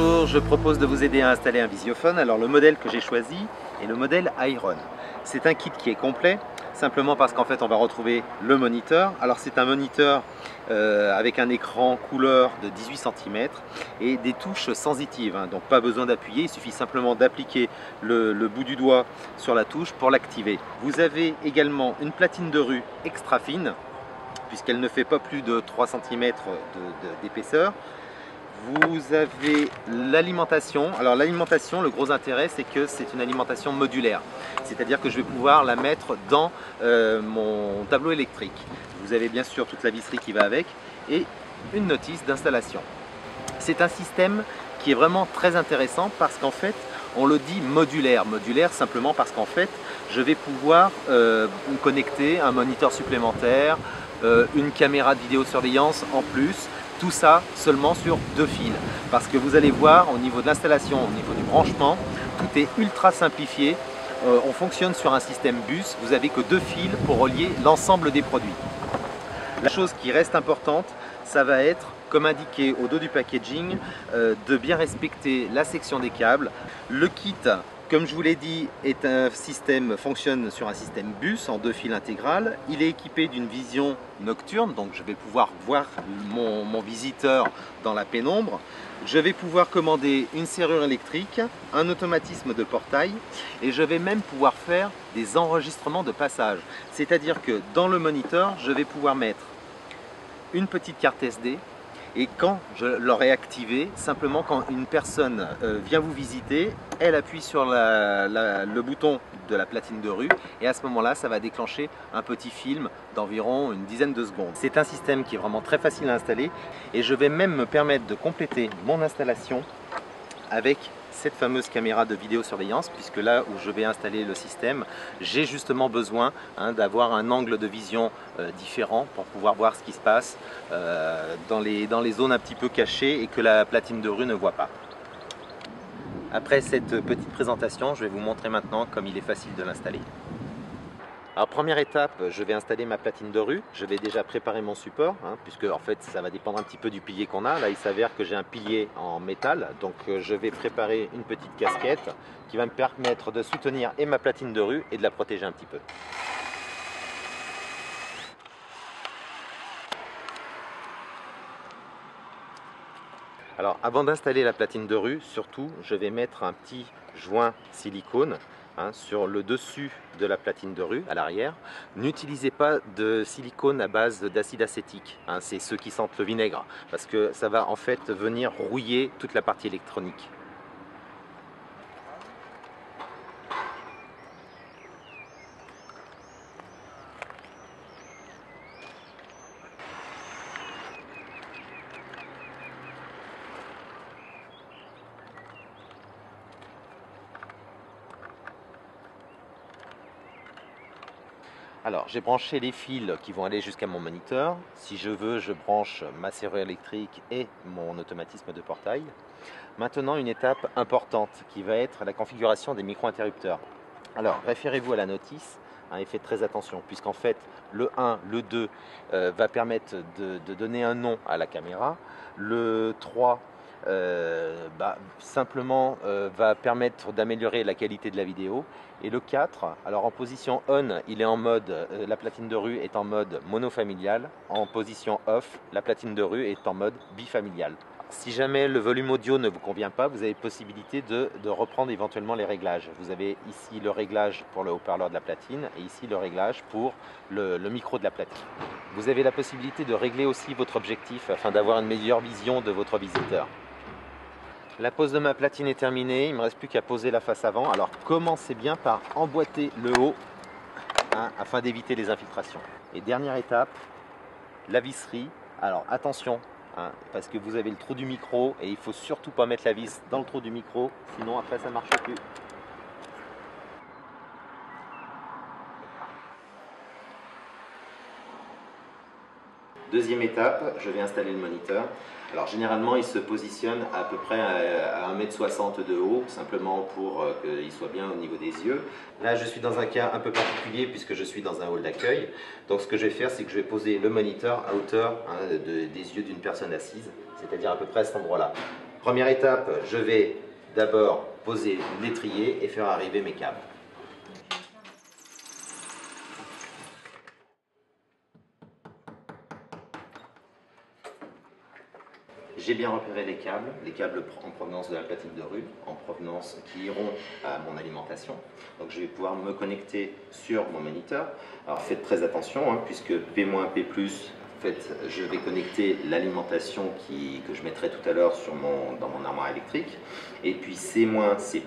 Bonjour, je propose de vous aider à installer un visiophone. Alors le modèle que j'ai choisi est le modèle Iron. C'est un kit qui est complet, simplement parce qu'en fait on va retrouver le moniteur. Alors c'est un moniteur avec un écran couleur de 18 cm et des touches sensitives, hein, donc pas besoin d'appuyer, il suffit simplement d'appliquer le bout du doigt sur la touche pour l'activer. Vous avez également une platine de rue extra fine, puisqu'elle ne fait pas plus de 3 cm d'épaisseur. Vous avez l'alimentation. Alors l'alimentation, le gros intérêt, c'est que c'est une alimentation modulaire. C'est-à-dire que je vais pouvoir la mettre dans mon tableau électrique. Vous avez bien sûr toute la visserie qui va avec et une notice d'installation. C'est un système qui est vraiment très intéressant parce qu'en fait, on le dit modulaire. Modulaire simplement parce qu'en fait, je vais pouvoir connecter un moniteur supplémentaire, une caméra de vidéosurveillance en plus. Tout ça seulement sur 2 fils, parce que vous allez voir au niveau de l'installation, au niveau du branchement, tout est ultra simplifié. On fonctionne sur un système bus, vous n'avez que 2 fils pour relier l'ensemble des produits. La chose qui reste importante, ça va être, comme indiqué au dos du packaging, de bien respecter la section des câbles. Le kit, comme je vous l'ai dit, fonctionne sur un système bus en 2 fils intégral. Il est équipé d'une vision nocturne, donc je vais pouvoir voir mon visiteur dans la pénombre. Je vais pouvoir commander une serrure électrique, un automatisme de portail et je vais même pouvoir faire des enregistrements de passage. C'est-à-dire que dans le moniteur, je vais pouvoir mettre une petite carte SD. Et quand je l'aurai activé, simplement quand une personne vient vous visiter, elle appuie sur le bouton de la platine de rue et à ce moment-là, ça va déclencher un petit film d'environ une dizaine de secondes. C'est un système qui est vraiment très facile à installer et je vais même me permettre de compléter mon installation avec cette fameuse caméra de vidéosurveillance, puisque là où je vais installer le système, j'ai justement besoin d'avoir un angle de vision différent pour pouvoir voir ce qui se passe dans les zones un petit peu cachées et que la platine de rue ne voit pas. Après cette petite présentation, je vais vous montrer maintenant comme il est facile de l'installer. Alors première étape, je vais installer ma platine de rue. Je vais déjà préparer mon support, puisque en fait ça va dépendre un petit peu du pilier qu'on a. Là il s'avère que j'ai un pilier en métal, donc je vais préparer une petite casquette qui va me permettre de soutenir et ma platine de rue et de la protéger un petit peu. Alors avant d'installer la platine de rue, surtout je vais mettre un petit joint silicone sur le dessus de la platine de rue, à l'arrière. N'utilisez pas de silicone à base d'acide acétique, c'est ceux qui sentent le vinaigre, parce que ça va en fait venir rouiller toute la partie électronique. Alors j'ai branché les fils qui vont aller jusqu'à mon moniteur. Si je veux, je branche ma serrure électrique et mon automatisme de portail. Maintenant une étape importante qui va être la configuration des micro-interrupteurs. Alors référez-vous à la notice et faites très attention, puisqu'en fait le 1, le 2 va permettre de donner un nom à la caméra. Le 3 simplement va permettre d'améliorer la qualité de la vidéo. Et le 4, alors en position on, il est en mode, la platine de rue est en mode monofamilial. En position off, la platine de rue est en mode bifamilial. Si jamais le volume audio ne vous convient pas, vous avez possibilité de reprendre éventuellement les réglages. Vous avez ici le réglage pour le haut-parleur de la platine et ici le réglage pour le micro de la platine. Vous avez la possibilité de régler aussi votre objectif afin d'avoir une meilleure vision de votre visiteur. La pose de ma platine est terminée, il ne me reste plus qu'à poser la face avant. Alors commencez bien par emboîter le haut afin d'éviter les infiltrations. Et dernière étape, la visserie. Alors attention, parce que vous avez le trou du micro et il ne faut surtout pas mettre la vis dans le trou du micro, sinon après ça ne marche plus. Deuxième étape, je vais installer le moniteur. Alors généralement il se positionne à peu près à 1,60 m de haut, simplement pour qu'il soit bien au niveau des yeux. Là je suis dans un cas un peu particulier puisque je suis dans un hall d'accueil. Donc ce que je vais faire, c'est que je vais poser le moniteur à hauteur des yeux d'une personne assise, c'est-à-dire à peu près à cet endroit-là. Première étape, je vais d'abord poser l'étrier et faire arriver mes câbles. J'ai bien repéré les câbles en provenance de la platine de rue, qui iront à mon alimentation. Donc je vais pouvoir me connecter sur mon moniteur. Alors faites très attention, hein, puisque P-, P+, en fait, je vais connecter l'alimentation que je mettrai tout à l'heure dans mon armoire électrique. Et puis C-, C+,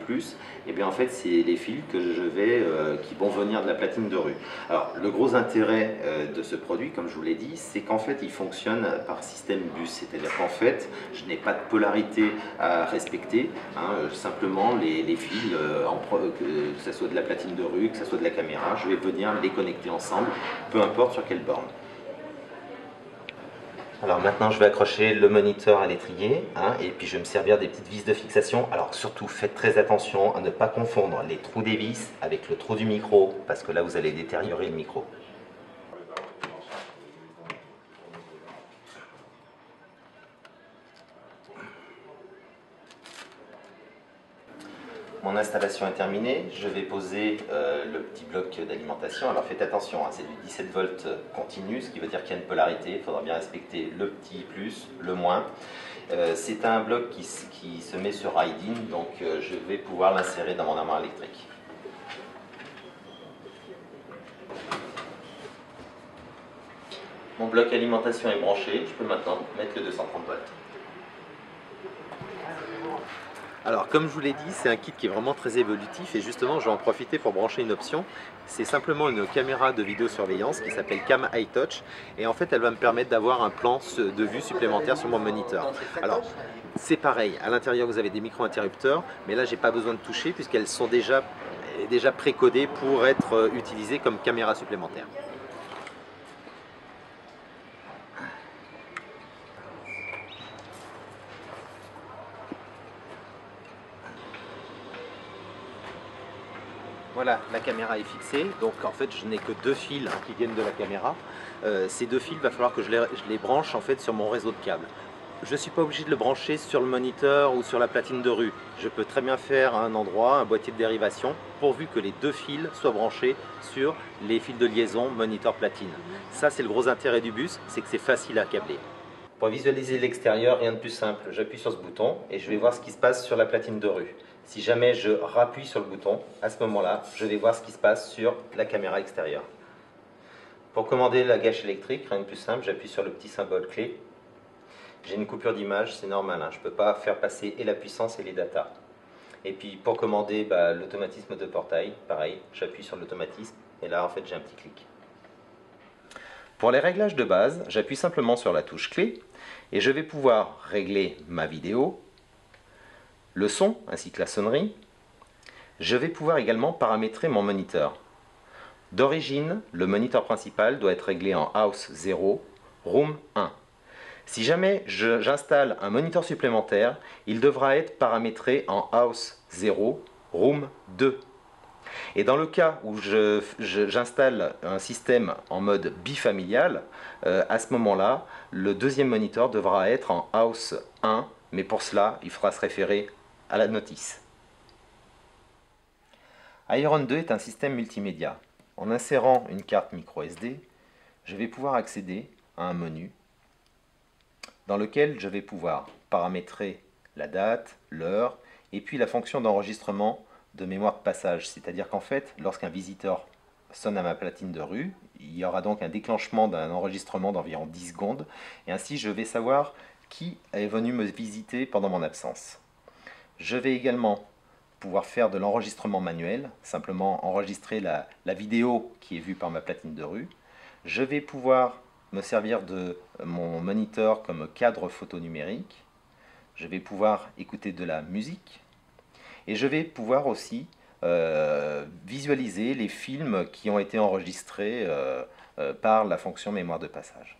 et bien en fait c'est les fils qui vont venir de la platine de rue. Alors le gros intérêt de ce produit, comme je vous l'ai dit, c'est qu'en fait il fonctionne par système bus, c'est-à-dire qu'en fait je n'ai pas de polarité à respecter, hein, simplement les fils, que ce soit de la platine de rue, que ce soit de la caméra, je vais venir les connecter ensemble, peu importe sur quelle borne. Alors maintenant je vais accrocher le moniteur à l'étrier, hein, et puis je vais me servir des petites vis de fixation. Alors surtout faites très attention à ne pas confondre les trous des vis avec le trou du micro, parce que là vous allez détériorer le micro. Mon installation est terminée, je vais poser le petit bloc d'alimentation. Alors faites attention, hein, c'est du 17 volts continu, ce qui veut dire qu'il y a une polarité, il faudra bien respecter le petit plus, le moins. C'est un bloc qui se met sur ride-in, donc je vais pouvoir l'insérer dans mon armoire électrique. Mon bloc alimentation est branché, je peux maintenant mettre le 230 volts. Alors comme je vous l'ai dit, c'est un kit qui est vraiment très évolutif et justement je vais en profiter pour brancher une option. C'est simplement une caméra de vidéosurveillance qui s'appelle Cam iTouch et en fait elle va me permettre d'avoir un plan de vue supplémentaire sur mon moniteur. Alors c'est pareil, à l'intérieur vous avez des micro-interrupteurs, mais là j'ai pas besoin de toucher puisqu'elles sont déjà précodées pour être utilisées comme caméra supplémentaire. Voilà, la caméra est fixée, donc en fait je n'ai que deux fils qui viennent de la caméra. Ces deux fils, il va falloir que je les branche en fait sur mon réseau de câbles. Je ne suis pas obligé de le brancher sur le moniteur ou sur la platine de rue. Je peux très bien faire à un endroit un boîtier de dérivation, pourvu que les deux fils soient branchés sur les fils de liaison moniteur-platine. Ça c'est le gros intérêt du bus, c'est que c'est facile à câbler. Pour visualiser l'extérieur, rien de plus simple, j'appuie sur ce bouton et je vais voir ce qui se passe sur la platine de rue. Si jamais je rappuie sur le bouton, à ce moment-là, je vais voir ce qui se passe sur la caméra extérieure. Pour commander la gâche électrique, rien de plus simple, j'appuie sur le petit symbole clé. J'ai une coupure d'image, c'est normal, hein, je ne peux pas faire passer et la puissance et les datas. Et puis pour commander l'automatisme de portail, pareil, j'appuie sur l'automatisme et là en fait j'ai un petit clic. Pour les réglages de base, j'appuie simplement sur la touche clé et je vais pouvoir régler ma vidéo, le son ainsi que la sonnerie. Je vais pouvoir également paramétrer mon moniteur. D'origine, le moniteur principal doit être réglé en House 0, Room 1. Si jamais j'installe un moniteur supplémentaire, il devra être paramétré en House 0, Room 2. Et dans le cas où j'installe un système en mode bifamilial, à ce moment-là, le deuxième moniteur devra être en House 1, mais pour cela, il faudra se référer à la notice. Iron 2 est un système multimédia. En insérant une carte micro SD, je vais pouvoir accéder à un menu dans lequel je vais pouvoir paramétrer la date, l'heure et puis la fonction d'enregistrement de mémoire de passage. C'est-à-dire qu'en fait, lorsqu'un visiteur sonne à ma platine de rue, il y aura donc un déclenchement d'un enregistrement d'environ 10 secondes et ainsi je vais savoir qui est venu me visiter pendant mon absence. Je vais également pouvoir faire de l'enregistrement manuel, simplement enregistrer la vidéo qui est vue par ma platine de rue. Je vais pouvoir me servir de mon moniteur comme cadre photo numérique. Je vais pouvoir écouter de la musique. Et je vais pouvoir aussi visualiser les films qui ont été enregistrés par la fonction mémoire de passage.